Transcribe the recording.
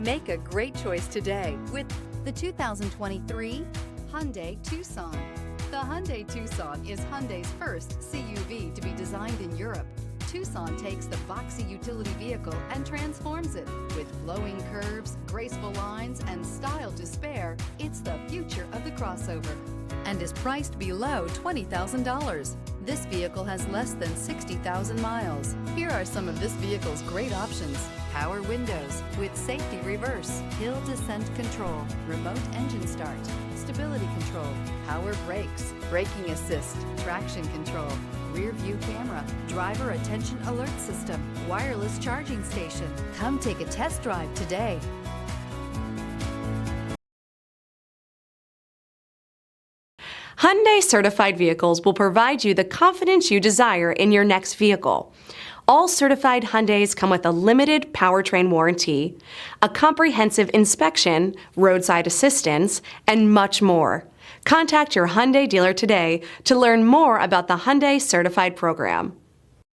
Make a great choice today with the 2023 Hyundai Tucson. The Hyundai Tucson is Hyundai's first CUV to be designed in Europe. Tucson takes the boxy utility vehicle and transforms it. With flowing curves, graceful lines, and style to spare, it's the future of the crossover and is priced below $20,000. This vehicle has less than 60,000 miles. Here are some of this vehicle's great options: power windows with safety reverse, hill descent control, remote engine start, stability control, power brakes, braking assist, traction control, rear view camera, driver attention alert system, wireless charging station. Come take a test drive today. Hyundai certified vehicles will provide you the confidence you desire in your next vehicle. All certified Hyundais come with a limited powertrain warranty, a comprehensive inspection, roadside assistance, and much more. Contact your Hyundai dealer today to learn more about the Hyundai Certified program.